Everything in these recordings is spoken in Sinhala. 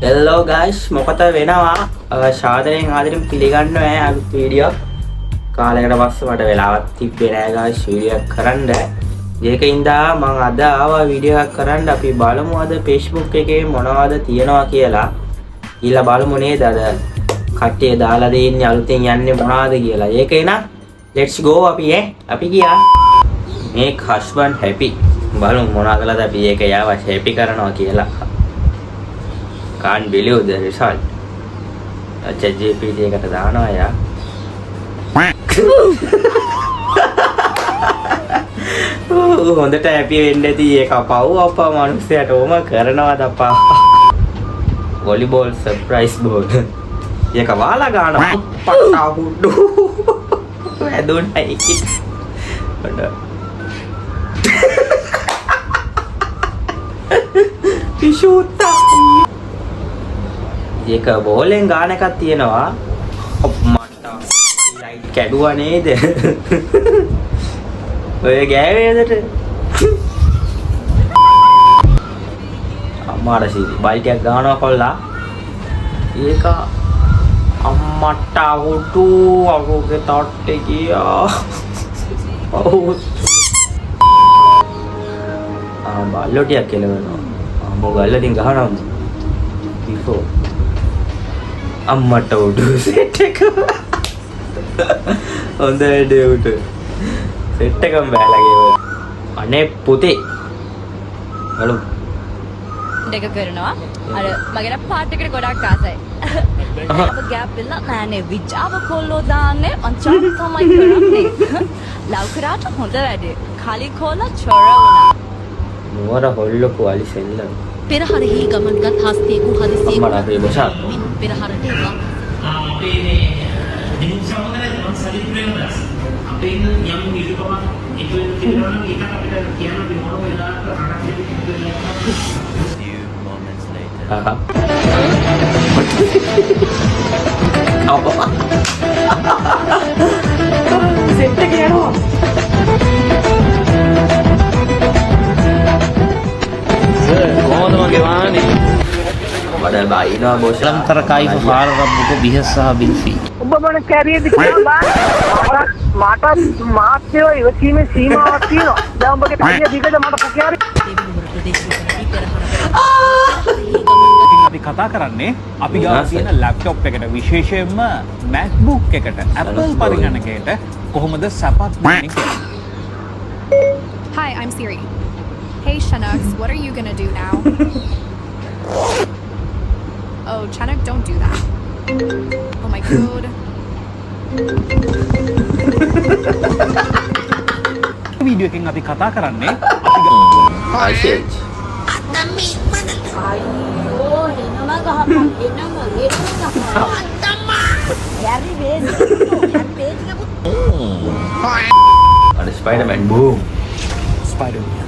Hello guys, මොකද වෙනවා? ශාදරයෙන් ආදරෙන් පිළිගන්නවා අලුත් වීඩියෝ. කාලයකට පස්සේ මට වෙලාවක් තිබ්බේ නෑ guys වීඩියෝ එකක් කරන්න. ඒකින්ද මම අද ආවා වීඩියෝ එකක් කරන්න. අපි බලමු අද Facebook එකේ මොනවද තියනවා කියලා. ඊළඟ බලමු නේද අද කට්ටිය දාලා දෙන්නේ අලුතෙන් යන්නේ මොනවද කියලා. ඒකේ නා let's go අපි ගියා. make husband happy. බලමු මොනවා කළාද අපි ඒක යාව happy කරනවා කියලා. Can't believe the result. ChatGPT එකට දානවා යා. හොඳට happy වෙන්න ඇති ඒක පව් අප්පා මිනිස්සයාට ඕම කරනවාද අප්පා. volleyball surprise ball. ඒක වාලා ගන්නවා. පට්ටා හුඩු. ඇදුණයි. පිෂුත්තා. ඒක බෝලෙන් ගාන එකක් තියෙනවා. මට ලයිට් කැඩුවා නේද? ඔය ගෑවේදට. අම්මාට සීරි බල්ටියක් ගානවා කොල්ලා. ඒක අම්මට අවුටු අරුගේ තට්ටේ ගියා. ඔව්. බල්ලොටියක් කෙලවෙනවා. මොගල්ලකින් ගහනවා. බිෆෝ අම්මට උඩු සෙට් එක හොඳ වැඩේ උට සෙට් එකම බෑලගේ අනේ පුතේ හලෝ දෙක කරනවා අර මගේ පාට් එකට ගොඩක් ආසයි අප ගෑප් දෙන්න නෑනේ විජාව කොල්ලෝ දාන්නේ අංචාම් තමයි කරන්නේ ලව් කරාට හොඳ වැඩේ කලි කොල්ල චොර වුණා නුවර හොල්ලපු අලි සෙල්ල පෙරහරෙහි ගමන්ගත් හස්තියෙකු හදිසියෙ අම්මලා අපේ බෂා පෙරහරට එනවා අපේ මේ දිනු සමගල මම සලිප්‍රේමදාස අපේ යම් නිරූපමක් ඒක වෙනවා නම් ඒක අපිට කියන්න බිමෝන වෙලාවට රටක් සෙට් එක යනවා කොහොමද මගේ වාහනේ වඩා බයිනවා බොස් निरंतर काई फहार रब्बुक बिहसा बिल्फी ඔබ මොන කැරියද කියලා මට මාත්‍යෝ ඉවසීමේ සීමාවක් තියෙනවා. දැන් ඔබගේ කැරිය දිගට මට පුකියාරි. අපි කතා කරන්නේ අපි ගාව තියෙන ලැප්ටොප් එකට විශේෂයෙන්ම MacBook එකට Apple පරිගණකයට කොහොමද සපත් වෙන්නේ කියලා. Hi, I'm Siri. Hey Chinook, what are you gonna do now? Oh, Chinook, don't do that. Oh my god. Video එකෙන් අපි කතා කරන්නේ ආශේජ් අයියෝ එනම ගහපන් එනම අත්තම්මා යරි වේද යරි වේද අර ස්පයිඩර්මැන් බූම් ස්පයිඩර්මැන්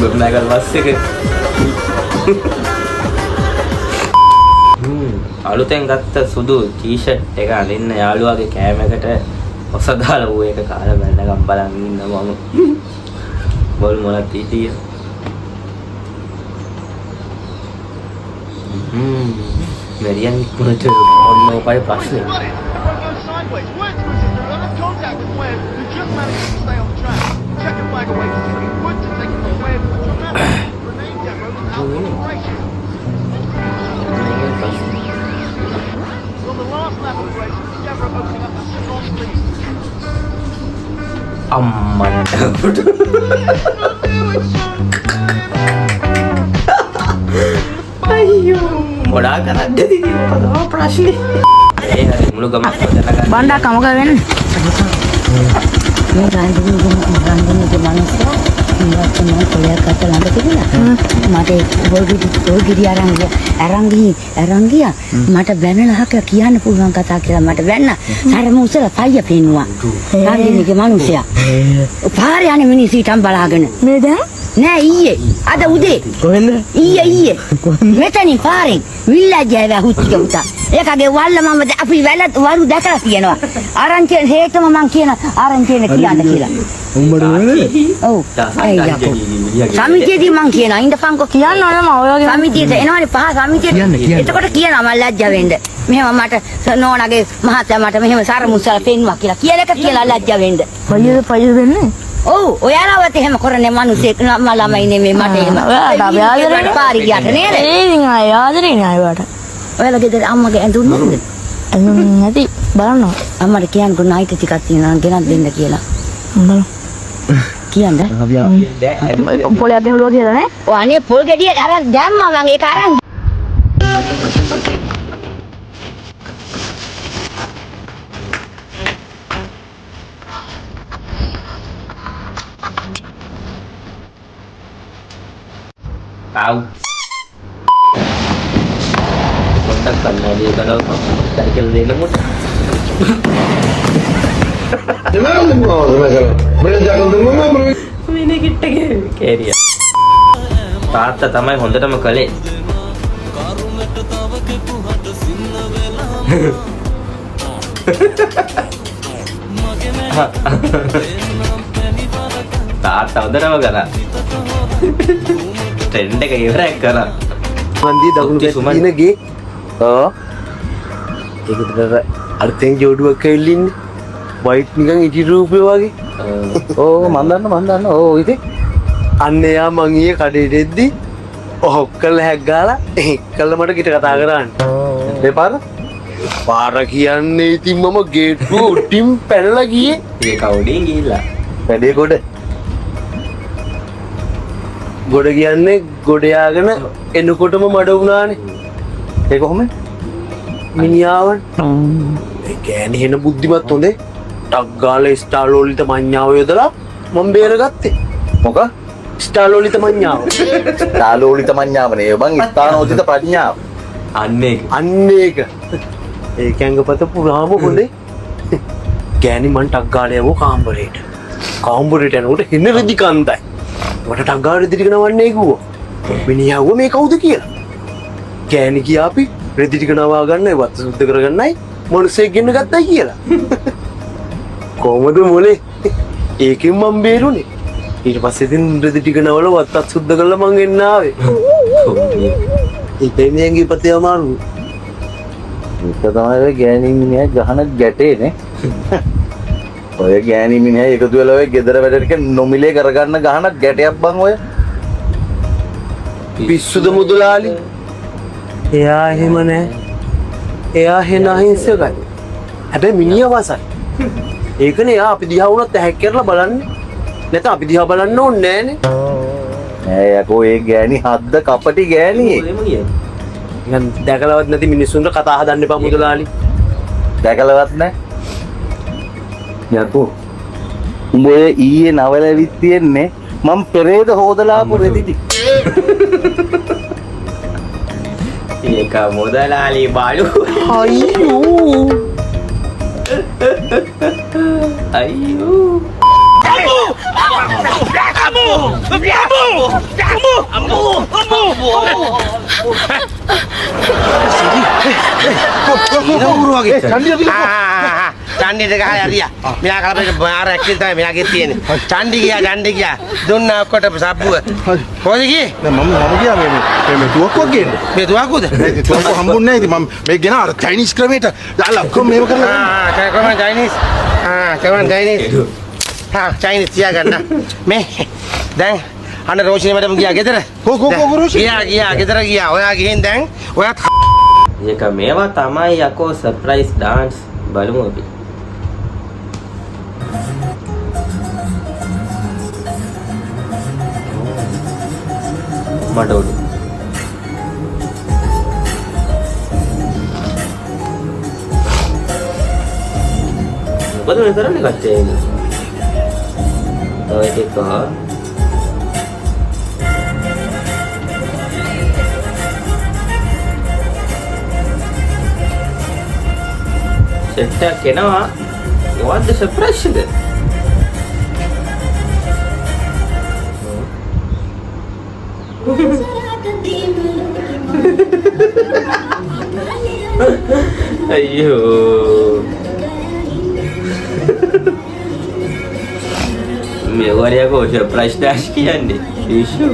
ගුඩ්නෑගල් බස් එක අලුතෙන් ගත්ත සුදු ටී-ෂර්ට් එක අඳින්න යාළුවාගේ කෑමකට ඔස දාලා ඌ ඒක කාලා බැලනකම් බලන් ඉන්නවා මම බොල් මොනක් තීතිය මෙරියන් කුණට ඔන්න ඔපයි ප්‍රශ්නේ අම්මන්ට අයියෝ මොඩා කරන්නද ඉතින් මොකද ප්‍රශ්නේ ඒ හරි මුළු ගමක් හොදලා බණ්ඩා කමක වෙන්නේ මේ ගාන්ධිගේ මනුස්සයා ඉවත් මම කොලයක් අත ළඟ තිබුණා මට ගොල්ගිරි අරන් ගියා මට බැනලහක කියන්න පුළුවන් කතා කියලා මට බැන්න සරම උසල පයිය පේනවා ගාන්ධිගේ මනුස්සයා පාරේ යන්නේ මිනිස්සු ඊටම් බලාගෙන මේ දැන් නෑ ඊයේ. අද උදේ. කොහෙන්ද? ඊයේ. මෙතනින් පාරෙන් විල්ලාජ්ජාව හුච්චික පුතා. ඒකගේ වල්ල මම අපි වරු දැකලා තියෙනවා. ආරංචි හේතම මං කියන ආරංචි කියන්න කියලා. උඹට වෙන්නේ? ඔව්. සමිතියදී මං කියනවා ඉඳපන්කො කියන්න ඕන මම ඔයගේ සමිතියට එනවනේ පහ සමිතියට. එතකොට කියනවා මම ලැජ්ජා වෙන්න. මෙහෙම මට නෝනාගේ මහත්තයා මට මෙහෙම සරමුස්සල පෙන්නවා කියලා එක කියලා ලැජ්ජා වෙන්න. පයිද වෙන්නේ? ඔව් ඔයාලවත් එහෙම කරන්නේ මිනිස්සෙක් නම ළමයි නෙමෙයි මට එහෙම. ඔයාලා ආදරේ පාරි ගියට නේද? ඒ ඉතින් ආය ආදරේ නෑ වට. ඔයාලා ගෙදර අම්මගේ ඇඳුම් නැද්ද? නැති බලන්න. අම්මට කියන්නකෝ නයිට් ටිකක් තියෙනවා ගෙනත් දෙන්න කියලා. බලන්න. කියන්න. පොලයක් දෙහුවා කියලා නේ? ඔය අනේ පොල් ගෙඩිය අරන් දැම්මා මම ඒක අරන්. Tahu. Kontak kan dia kalau cycle dia lemut. Ini kita carrier. තාත්තා තමයි හොඳටම කලේ. තාත්තා හොඳටම කරා. ට්‍රෙන්ඩ් එක ඉවරයි කරා. මන්දී දකුණු පැත්තේ ආ ඒකට අර්ථෙන් ජෝඩුවක් ඇවිල්ලින්නේ වයිට් නිකන් ඉටි රූපේ වගේ. ඕ මන් දන්න ඕ ඉතින් අන්න එයා මං ඊයේ කඩේට එද්දි ඔක්කල හැක් ගාලා එක්කල මට කිට කතා කරන්න. දෙපාර පාර කියන්නේ ඉතින් මම ගේට්ටුව උඩින් පැනලා ගියේ. ඒක උඩින් ගිහිල්ලා වැඩේ ගොඩ කියන්නේ ගොඩ යාගෙන එනකොටම මඩ වුණානේ. ඒ කොහොමද? මිනිහාවන් ඒ ගෑණි හෙන බුද්ධිමත් හොඳේ. ටක් ගාලා ස්ටාල් වලිට මඤ්ඤාව යොදලා මම බේරගත්තේ. මොකක්? ස්ටාල් වලිට මඤ්ඤාව. තාලෝලි තමන්ඥාව නේ බං ස්ථානෝචිත ප්‍රඥාව. අන්න ඒක. ඒ කැංගපත පුරාම හොඳේ. ගෑණි මං ටක් ගාලා යවෝ කාමරේට. කාමරේට යනකොට හෙන රෙදි කන්දයි. මට ටක් ගාලා රෙදි ටික නවන්නේ කිව්වා. මිනිහාව මේ කවුද කියලා. ගෑණි කියා අපි රෙදි ටික නවා ගන්නයි වත් සුද්ධ කරගන්නයි මොනසෙක් ගෙන්න ගත්තා කියලා. කොහමද මොලේ? ඒකෙන් මම බේරුනේ. ඊට පස්සේ ඉතින් රෙදි ටික නවල වත්තත් සුද්ධ කරලා මං එන්න ආවේ. ඉතින් මේගේ පතේ අමාරු. ඒක තමයි ගෑණි මිනිහා ගහන ගැටේ නේ. ඔය ගෑණි මිනිහා එකතු වෙලා ඔය ගෙදර වැඩ ටික නොමිලේ කරගන්න ගහන ගැටයක් බං ඔය. පිස්සුද මුදලාලි? එයා එහෙම නෑ. එයා හෙන අහිංසකයි. හැබැයි මිනිහා වසයි. ඒකනේ එයා අපි දිහා වුණත් ඇහැක් කරලා බලන්නේ. නැත්නම් අපි දිහා බලන්න ඕනේ නෑනේ. නෑ යකෝ ඒ ගෑණි හද්ද කපටි ගෑණි. නිකන් දැකලවත් නැති මිනිස්සුන්ට කතා හදන්න එපා මුදලාලි. දැකලවත් නෑ. යකෝ උඹ ඊයේ නවල ඇවිත් තියෙන්නේ මම පෙරේද හොදලා ආපු රෙදි ටික. ඒක මොදලාලි බාලු. අයියෝ අයියෝ චණ්ඩියට ගහලා හරියා. මෙයා කලපේ බාර ඇක්ටිල් තමයි මෙයාගේ තියෙන්නේ. චණ්ඩි ගියා දුන්නා ඔක්කොට සබ්බුව. කොහෙද ගියේ? මම ගියා මේ තුවක්කුවක් ගේන්න. මේ තුවක්කුවද? තුවක්කුව හම්බුන්නේ නැහැ ඉතින් මම මේ ගෙන අර චයිනීස් ක්‍රමයට දාලා ඔක්කොම මේව කරලා. කොහොමද චයිනීස්? චයිනීස්. චයිනීස් තියාගන්න. මේ දැන් අන්න රෝෂිනී මඩම ගියා ගෙදර. කො රෝෂිනී? ගියා ගෙදර ගියා. ඔයා ගිහින් දැන් ඔයත් ඒක මේවා තමයි යකෝ සර්ප්‍රයිස් ඩාන්ස් බලමු අපි. මඩෝඩු මොකද මේ කරන්නේ කච්චේ ඒක? ඔය ටික සෙට් එකක් එනවා. මොකද්ද සර්ප්‍රයිස් එක? අයියෝ මේ වරියකෝ ප්‍රශ්නාශ කියන්නේ ඉෂු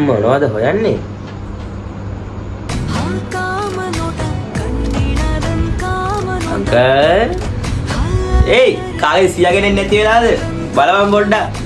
මොනවද හොයන්නේ අංකල් ඒයි කාගේ සියාගෙන නැති වෙලාද බලවන් පොඩ්ඩක්